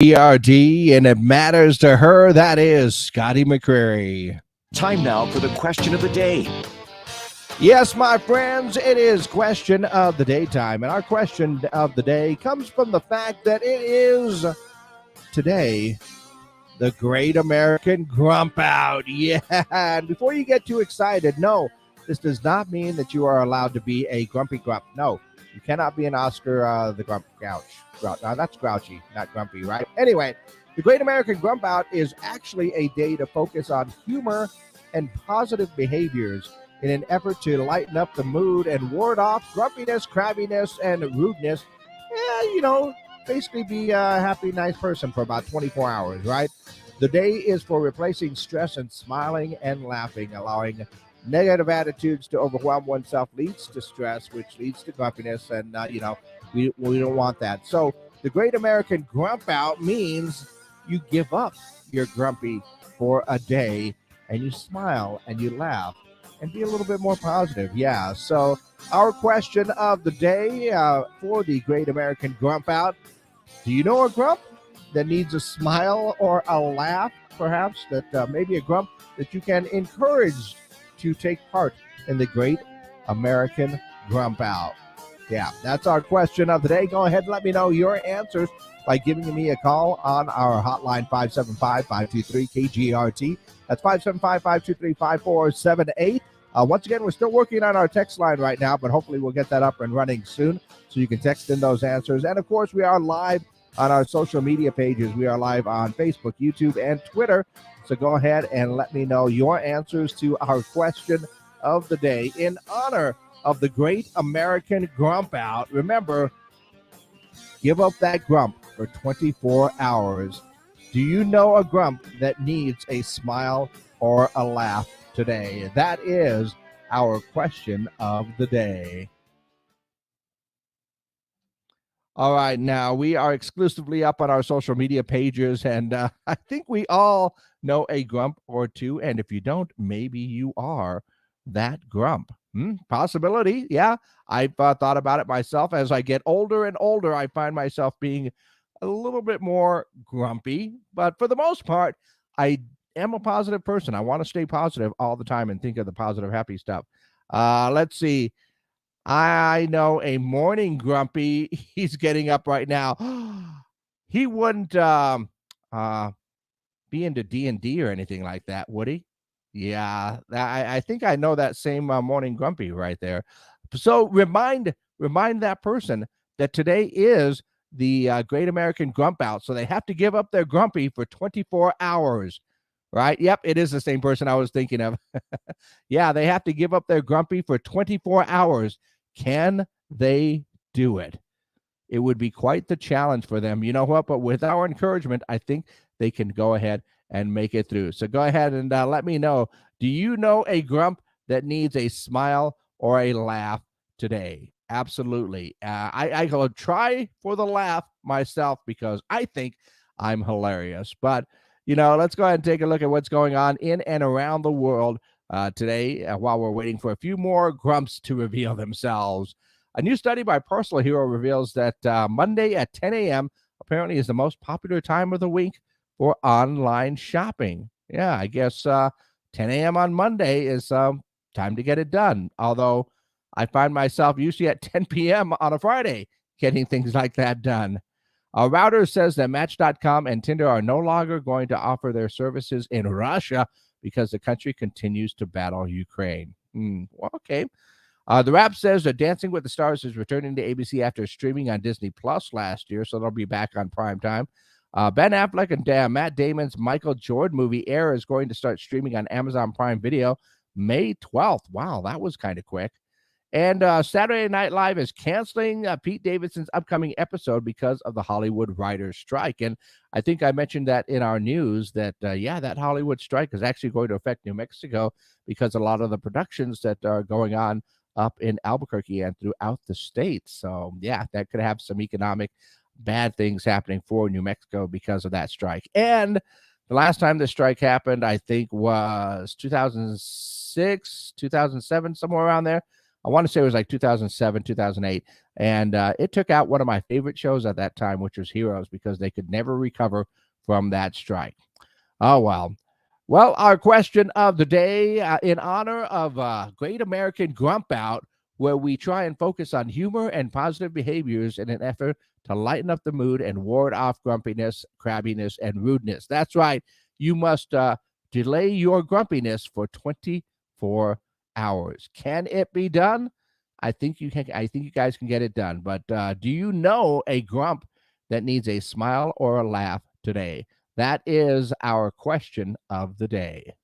ERD, and it matters to her. That is Scotty McCreary. Time now for the question of the day. Yes, my friends, it is question of the day time. And our question of the day comes from the fact that it is today the Great American Grump Out. Yeah. And before you get too excited, no, this does not mean that you are allowed to be a grumpy grump. No, you cannot be an Oscar the Grump Grouch. That's grouchy, not grumpy, right? Anyway, the Great American Grump Out is actually a day to focus on humor and positive behaviors in an effort to lighten up the mood and ward off grumpiness, crabbiness, and rudeness. Basically be a happy, nice person for about 24 hours, right? The day is for replacing stress and smiling and laughing, allowing negative attitudes to overwhelm oneself leads to stress, which leads to grumpiness, and we don't want that. So the Great American Grump Out means you give up your grumpy for a day and you smile and you laugh and be a little bit more positive. Yeah. So our question of the day for the Great American Grump Out: do you know a grump that needs a smile or a laugh, perhaps, that maybe a grump that you can encourage to take part in the Great American Grump Out? Yeah, that's our question of the day. Go ahead and let me know your answers by giving me a call on our hotline 575-523-KGRT. That's 575-523-5478. Once again, we're still working on our text line right now, but hopefully we'll get that up and running soon so you can text in those answers. And, of course, we are live on our social media pages. We are live on Facebook, YouTube, and Twitter. So go ahead and let me know your answers to our question of the day in honor of the Great American Grump Out. Remember, give up that grump for 24 hours. Do you know a grump that needs a smile or a laugh today? That is our question of the day. All right, now we are exclusively up on our social media pages, and I think we all know a grump or two, and if you don't, maybe you are that grump. Possibility, yeah. I've thought about it myself. As I get older and older, I find myself being a little bit more grumpy, but for the most part, I am a positive person. I want to stay positive all the time and think of the positive, happy stuff. Let's see. I know a morning grumpy. He's getting up right now. He wouldn't be into D&D or anything like that, would he? Yeah, I think I know that same morning grumpy right there. So remind that person that today is the Great American Grump Out. So they have to give up their grumpy for 24 hours, right? Yep, it is the same person I was thinking of. Yeah, they have to give up their grumpy for 24 hours. Can they do it? It would be quite the challenge for them. You know what? But with our encouragement, I think they can go ahead and make it through. So go ahead and let me know. Do you know a grump that needs a smile or a laugh today? Absolutely. I go try for the laugh myself because I think I'm hilarious. But, let's go ahead and take a look at what's going on in and around the world today while we're waiting for a few more grumps to reveal themselves. A new study by Personal Hero reveals that Monday at 10 a.m. apparently is the most popular time of the week for online shopping. Yeah, I guess 10 a.m. on Monday is time to get it done. Although I find myself usually at 10 p.m. on a Friday getting things like that done. Reuters says that Match.com and Tinder are no longer going to offer their services in Russia because the country continues to battle Ukraine. Okay. The Wrap says that Dancing with the Stars is returning to ABC after streaming on Disney Plus last year, so they'll be back on prime time. Ben Affleck and Matt Damon's Michael Jordan movie Air is going to start streaming on Amazon Prime Video May 12th. Wow, that was kind of quick. And Saturday Night Live is canceling Pete Davidson's upcoming episode because of the Hollywood writers' strike. And I think I mentioned that in our news that, that Hollywood strike is actually going to affect New Mexico because a lot of the productions that are going on up in Albuquerque and throughout the state. So, yeah, that could have some economic bad things happening for New Mexico because of that strike. And the last time the strike happened, I think, was 2006, 2007, somewhere around there. I want to say it was like 2007, 2008. And it took out one of my favorite shows at that time, which was Heroes, because they could never recover from that strike. Oh, well. Well, our question of the day, in honor of Great American Grump Out, where we try and focus on humor and positive behaviors in an effort to lighten up the mood and ward off grumpiness, crabbiness, and rudeness. That's right. You must delay your grumpiness for 24 hours. Can it be done? I think you can. I think you guys can get it done. But do you know a grump that needs a smile or a laugh today? That is our question of the day.